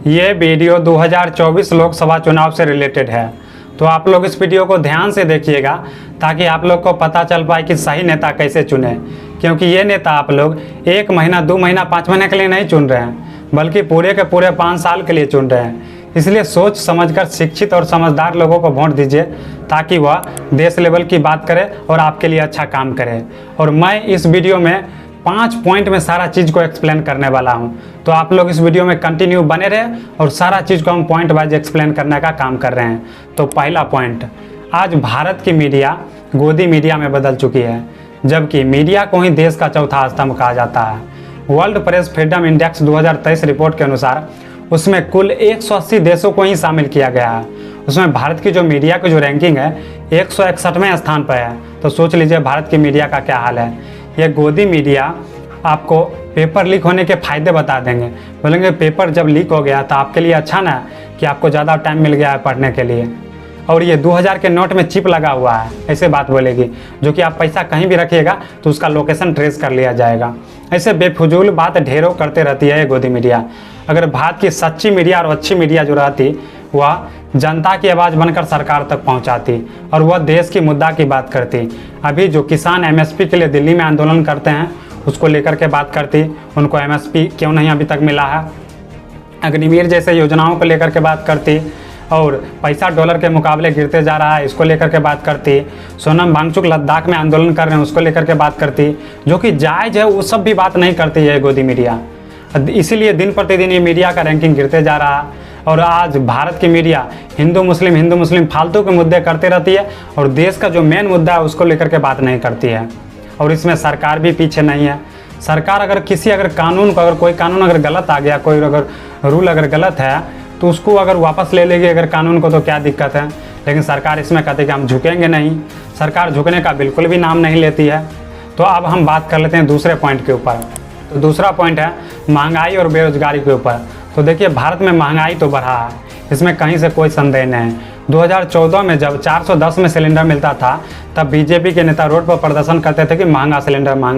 ये वीडियो 2024 लोकसभा चुनाव से रिलेटेड है, तो आप लोग इस वीडियो को ध्यान से देखिएगा ताकि आप लोग को पता चल पाए कि सही नेता कैसे चुने। क्योंकि ये नेता आप लोग 1 महीना 2 महीना 5 महीने के लिए नहीं चुन रहे हैं, बल्कि पूरे के पूरे 5 साल के लिए चुन रहे हैं। इसलिए सोच समझकर शिक्षित और समझदार लोगों को वोट दीजिए ताकि वह देश लेवल की बात करे और आपके लिए अच्छा काम करे। और मैं इस वीडियो में 5 पॉइंट में सारा चीज़ को एक्सप्लेन करने वाला हूं, तो आप लोग इस वीडियो में कंटिन्यू बने रहे और सारा चीज़ को हम पॉइंट वाइज एक्सप्लेन करने का काम कर रहे हैं। तो पहला पॉइंट, आज भारत की मीडिया गोदी मीडिया में बदल चुकी है, जबकि मीडिया को ही देश का चौथा स्तंभ कहा जाता है। World press freedom index 2023 report के अनुसार उसमें कुल 180 देशों को ही शामिल किया गया है। उसमें भारत की जो मीडिया की जो रैंकिंग है 161वें स्थान पर है। तो सोच लीजिए भारत की मीडिया का क्या हाल है। ये गोदी मीडिया आपको पेपर लीक होने के फ़ायदे बता देंगे, बोलेंगे पेपर जब लीक हो गया तो आपके लिए अच्छा ना कि आपको ज़्यादा टाइम मिल गया है पढ़ने के लिए। और ये 2000 के नोट में चिप लगा हुआ है, ऐसे बात बोलेगी, जो कि आप पैसा कहीं भी रखिएगा तो उसका लोकेशन ट्रेस कर लिया जाएगा। ऐसे बेफजूल बात ढेरों करते रहती है ये गोदी मीडिया। अगर भारत की सच्ची मीडिया और अच्छी मीडिया जो रहती वह जनता की आवाज़ बनकर सरकार तक पहुंचाती और वह देश की मुद्दा की बात करती। अभी जो किसान एमएसपी के लिए दिल्ली में आंदोलन करते हैं उसको लेकर के बात करती, उनको एमएसपी क्यों नहीं अभी तक मिला है, अग्निवीर जैसे योजनाओं को लेकर के बात करती, और पैसा डॉलर के मुकाबले गिरते जा रहा है इसको लेकर के बात करती, सोनम वांगचुक लद्दाख में आंदोलन कर रहे हैं उसको लेकर के बात करती, जो कि जायज़ है वो सब भी बात नहीं करती है गोदी मीडिया। इसीलिए दिन प्रतिदिन ये मीडिया का रैंकिंग गिरते जा रहा है। और आज भारत की मीडिया हिंदू मुस्लिम फालतू के मुद्दे करते रहती है और देश का जो मेन मुद्दा है उसको लेकर के बात नहीं करती है। और इसमें सरकार भी पीछे नहीं है। सरकार अगर कानून को कोई कानून अगर गलत आ गया, कोई अगर रूल अगर गलत है तो उसको अगर वापस ले लेगी अगर कानून को, तो क्या दिक्कत है। लेकिन सरकार इसमें कहती है कि हम झुकेंगे नहीं। सरकार झुकने का बिल्कुल भी नाम नहीं लेती है। तो अब हम बात कर लेते हैं दूसरे पॉइंट के ऊपर। तो दूसरा पॉइंट है महंगाई और बेरोजगारी के ऊपर। तो देखिए भारत में महंगाई तो बढ़ा है, इसमें कहीं से कोई संदेह नहीं है। 2014 में जब 410 में सिलेंडर मिलता था तब बीजेपी के नेता रोड पर प्रदर्शन करते थे कि महंगा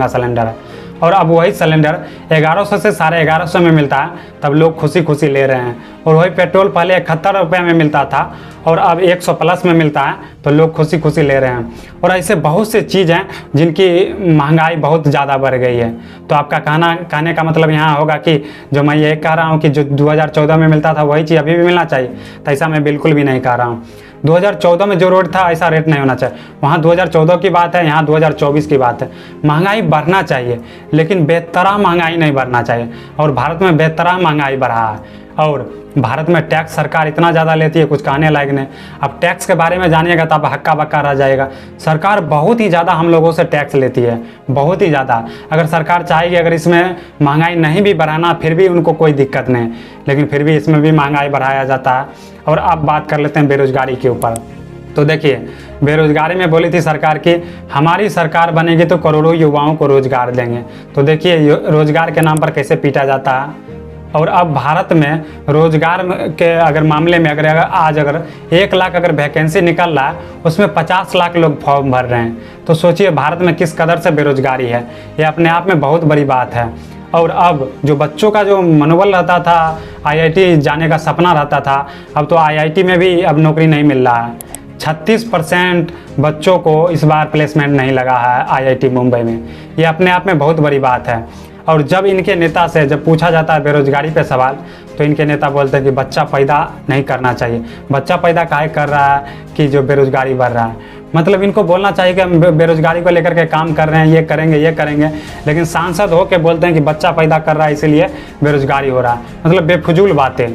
सिलेंडर है। और अब वही सिलेंडर 1100 से 1150 में मिलता है, तब लोग खुशी खुशी ले रहे हैं। और वही पेट्रोल पहले 71 रुपये में मिलता था और अब 100 प्लस में मिलता है, तो लोग खुशी खुशी ले रहे हैं। और ऐसे बहुत से चीज़ हैं जिनकी महंगाई बहुत ज़्यादा बढ़ गई है। तो आपका कहने का मतलब यहाँ होगा कि जो मैं ये कह रहा हूँ कि जो 2014 में मिलता था वही चीज़ अभी भी मिलना चाहिए, तो ऐसा मैं बिल्कुल भी नहीं कह रहा हूँ। 2014 में जो रेट था ऐसा रेट नहीं होना चाहिए। वहाँ 2014 की बात है, यहाँ 2024 की बात है। महंगाई बढ़ना चाहिए लेकिन बेतरह महंगाई नहीं बढ़ना चाहिए। और भारत में बेतरह महंगाई बढ़ा है। और भारत में टैक्स सरकार इतना ज़्यादा लेती है कुछ कहने लायक नहीं। अब टैक्स के बारे में जानिएगा तो अब हक्का बक्का रह जाएगा। सरकार बहुत ही ज़्यादा हम लोगों से टैक्स लेती है, बहुत ही ज़्यादा। अगर सरकार चाहेगी अगर इसमें महंगाई नहीं भी बढ़ाना फिर भी उनको कोई दिक्कत नहीं, लेकिन फिर भी इसमें भी महंगाई बढ़ाया जाता है। और अब बात कर लेते हैं बेरोजगारी के ऊपर। तो देखिए बेरोजगारी में बोली थी सरकार की हमारी सरकार बनेगी तो करोड़ों युवाओं को रोजगार देंगे। तो देखिए रोजगार के नाम पर कैसे पीटा जाता है। और अब भारत में रोजगार के अगर मामले में अगर आज 1 लाख अगर वैकेंसी निकल रहा है उसमें 50 लाख लोग फॉर्म भर रहे हैं। तो सोचिए भारत में किस कदर से बेरोजगारी है, ये अपने आप में बहुत बड़ी बात है। और अब जो बच्चों का जो मनोबल रहता था, आईआईटी जाने का सपना रहता था, अब तो आईआईटी में भी अब नौकरी नहीं मिल रहा है। 36% बच्चों को इस बार प्लेसमेंट नहीं लगा है आईआईटी मुंबई में। ये अपने आप में बहुत बड़ी बात है। और जब इनके नेता से जब पूछा जाता है बेरोजगारी पे सवाल, तो इनके नेता बोलते हैं कि बच्चा पैदा नहीं करना चाहिए। बच्चा पैदा काहे कर रहा है कि जो बेरोजगारी बढ़ रहा है। मतलब इनको बोलना चाहिए कि हम बेरोजगारी को लेकर के काम कर रहे हैं, ये करेंगे, लेकिन सांसद हो के बोलते हैं कि बच्चा पैदा कर रहा है इसीलिए बेरोजगारी हो रहा है। मतलब बेफजूल बातें।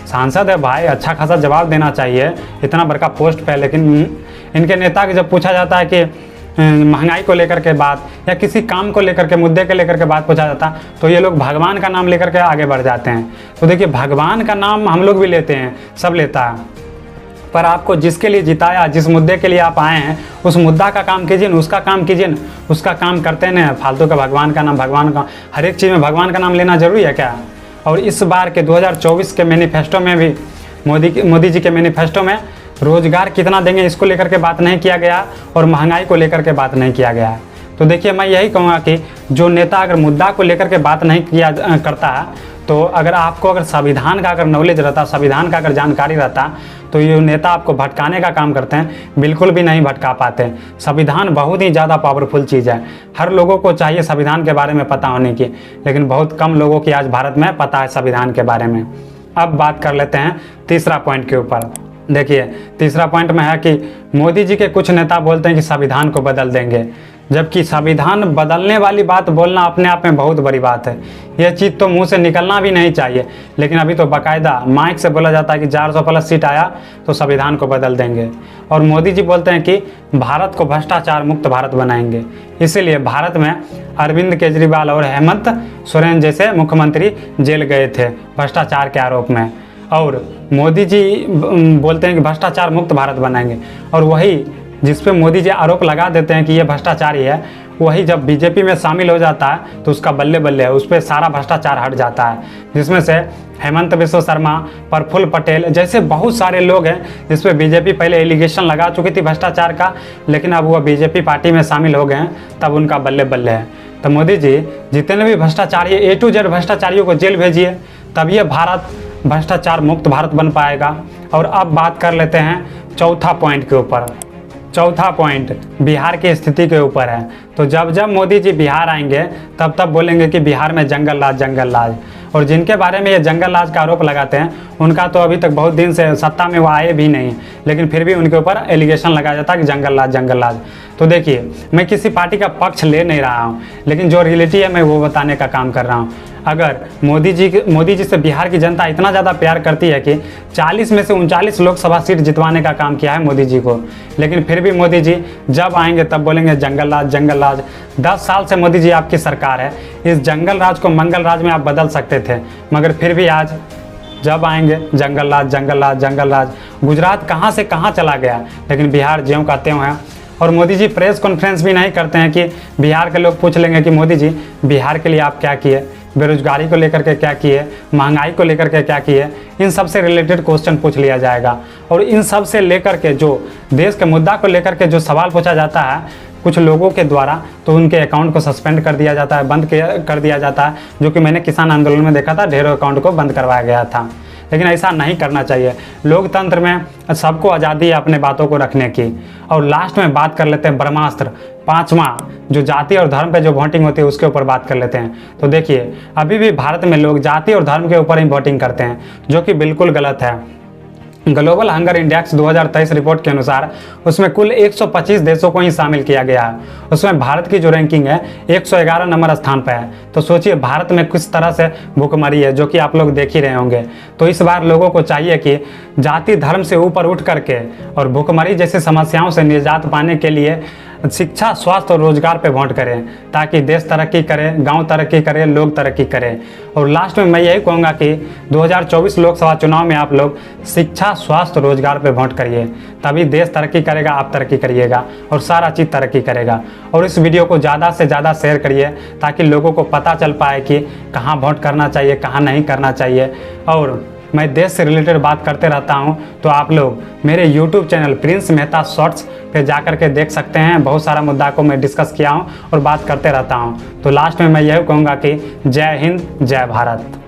सांसद है भाई, अच्छा खासा जवाब देना चाहिए, इतना बड़का पोस्ट पे। लेकिन इनके नेता के जब पूछा जाता है कि महंगाई को लेकर के बात या किसी काम को लेकर के मुद्दे के लेकर के बात पूछा जाता तो ये लोग भगवान का नाम लेकर के आगे बढ़ जाते हैं। तो देखिए भगवान का नाम हम लोग भी लेते हैं, सब लेता है, पर आपको जिसके लिए जिताया, जिस मुद्दे के लिए आप आए हैं उस मुद्दा का काम कीजिए, उसका काम कीजिए। उसका काम करते हैं फालतू का भगवान का नाम, हर एक चीज़ में भगवान का नाम लेना जरूरी है क्या। और इस बार के 2024 के मैनिफेस्टो में भी मोदी जी के मैनिफेस्टो में रोजगार कितना देंगे इसको लेकर के बात नहीं किया गया और महंगाई को लेकर के बात नहीं किया गया है। तो देखिए मैं यही कहूँगा कि जो नेता अगर मुद्दा को लेकर के बात नहीं किया करता है तो अगर संविधान का अगर नॉलेज रहता, संविधान का अगर जानकारी रहता, तो ये नेता आपको भटकाने का काम करते हैं, बिल्कुल भी नहीं भटका पाते। संविधान बहुत ही ज़्यादा पावरफुल चीज़ है, हर लोगों को चाहिए संविधान के बारे में पता होने की, लेकिन बहुत कम लोगों की आज भारत में पता है संविधान के बारे में। अब बात कर लेते हैं तीसरा पॉइंट के ऊपर। देखिए, तीसरा पॉइंट में है कि मोदी जी के कुछ नेता बोलते हैं कि संविधान को बदल देंगे, जबकि संविधान बदलने वाली बात बोलना अपने आप में बहुत बड़ी बात है। यह चीज़ तो मुंह से निकलना भी नहीं चाहिए, लेकिन अभी तो बाकायदा माइक से बोला जाता है कि 400 प्लस सीट आया तो संविधान को बदल देंगे। और मोदी जी बोलते हैं कि भारत को भ्रष्टाचार मुक्त भारत बनाएंगे। इसीलिए भारत में अरविंद केजरीवाल और हेमंत सोरेन जैसे मुख्यमंत्री जेल गए थे भ्रष्टाचार के आरोप में। और मोदी जी बोलते हैं कि भ्रष्टाचार मुक्त भारत बनाएंगे, और वही जिस पे मोदी जी आरोप लगा देते हैं कि ये भ्रष्टाचारी है, वही जब बीजेपी में शामिल हो जाता है तो उसका बल्ले बल्ले है, उस पर सारा भ्रष्टाचार हट जाता है। जिसमें से हेमंत बिस्व शर्मा, प्रफुल्ल पटेल जैसे बहुत सारे लोग हैं जिस पे बीजेपी पहले एलिगेशन लगा चुकी थी भ्रष्टाचार का, लेकिन अब वह बीजेपी पार्टी में शामिल हो गए हैं, तब उनका बल्ले बल्ले है। तो मोदी जी जितने भी भ्रष्टाचारी A to Z भ्रष्टाचारियों को जेल भेजिए, तब ये भारत भ्रष्टाचार मुक्त भारत बन पाएगा। और अब बात कर लेते हैं चौथा पॉइंट के ऊपर। चौथा पॉइंट बिहार की स्थिति के ऊपर है। तो जब जब मोदी जी बिहार आएंगे तब तब बोलेंगे कि बिहार में जंगल राज, जंगल राज। और जिनके बारे में ये जंगल राज का आरोप लगाते हैं, उनका तो अभी तक बहुत दिन से सत्ता में वो आए भी नहीं, लेकिन फिर भी उनके ऊपर एलिगेशन लगाया जाता है कि जंगल राज, जंगल राज। तो देखिए, मैं किसी पार्टी का पक्ष ले नहीं रहा हूँ, लेकिन जो रियलिटी है मैं वो बताने का काम कर रहा हूँ। अगर मोदी जी से बिहार की जनता इतना ज़्यादा प्यार करती है कि 40 में से 39 लोकसभा सीट जितवाने का काम किया है मोदी जी को, लेकिन फिर भी मोदी जी जब आएंगे तब बोलेंगे जंगल राज, जंगल राज। 10 साल से मोदी जी आपकी सरकार है, इस जंगल राज को मंगल राज में आप बदल सकते थे, मगर फिर भी आज जब आएंगे जंगल राज, जंगल राज, जंगल राज। गुजरात कहाँ से कहाँ चला गया, लेकिन बिहार ज्यों का त्यों है। और मोदी जी प्रेस कॉन्फ्रेंस भी नहीं करते हैं कि बिहार के लोग पूछ लेंगे कि मोदी जी बिहार के लिए आप क्या किए, बेरोजगारी को लेकर के क्या किए, महंगाई को लेकर के क्या किए। इन सब से रिलेटेड क्वेश्चन पूछ लिया जाएगा। और इन सब से लेकर के जो देश के मुद्दा को लेकर के जो सवाल पूछा जाता है कुछ लोगों के द्वारा, तो उनके अकाउंट को सस्पेंड कर दिया जाता है, बंद कर दिया जाता है, जो कि मैंने किसान आंदोलन में देखा था, ढेरों अकाउंट को बंद करवाया गया था। लेकिन ऐसा नहीं करना चाहिए। लोकतंत्र में सबको आज़ादी है अपने बातों को रखने की। और लास्ट में बात कर लेते हैं ब्रह्मास्त्र, पांचवा, जो जाति और धर्म पे जो वोटिंग होती है उसके ऊपर बात कर लेते हैं। तो देखिए, अभी भी भारत में लोग जाति और धर्म के ऊपर ही वोटिंग करते हैं, जो कि बिल्कुल गलत है। ग्लोबल हंगर इंडेक्स 2023 रिपोर्ट के अनुसार उसमें कुल 125 देशों को ही शामिल किया गया है। उसमें भारत की जो रैंकिंग है 111 नंबर स्थान पर है। तो सोचिए भारत में किस तरह से भुखमरी है, जो कि आप लोग देख ही रहे होंगे। तो इस बार लोगों को चाहिए कि जाति धर्म से ऊपर उठ करके और भुखमरी जैसी समस्याओं से निजात पाने के लिए शिक्षा, स्वास्थ्य और रोजगार पे वोट करें, ताकि देश तरक्की करे, गांव तरक्की करे, लोग तरक्की करें। और लास्ट में मैं यही कहूँगा कि 2024 लोकसभा चुनाव में आप लोग शिक्षा, स्वास्थ्य, रोजगार पे वोट करिए, तभी देश तरक्की करेगा, आप तरक्की करिएगा और सारा चीज़ तरक्की करेगा। और इस वीडियो को ज़्यादा से ज़्यादा शेयर करिए, ताकि लोगों को पता चल पाए कि कहाँ वोट करना चाहिए, कहाँ नहीं करना चाहिए। और मैं देश से रिलेटेड बात करते रहता हूं, तो आप लोग मेरे YouTube channel Prince Mehta shorts पे जाकर के देख सकते हैं। बहुत सारा मुद्दा को मैं डिस्कस किया हूं और बात करते रहता हूं। तो लास्ट में मैं यही कहूँगा कि जय हिंद, जय भारत।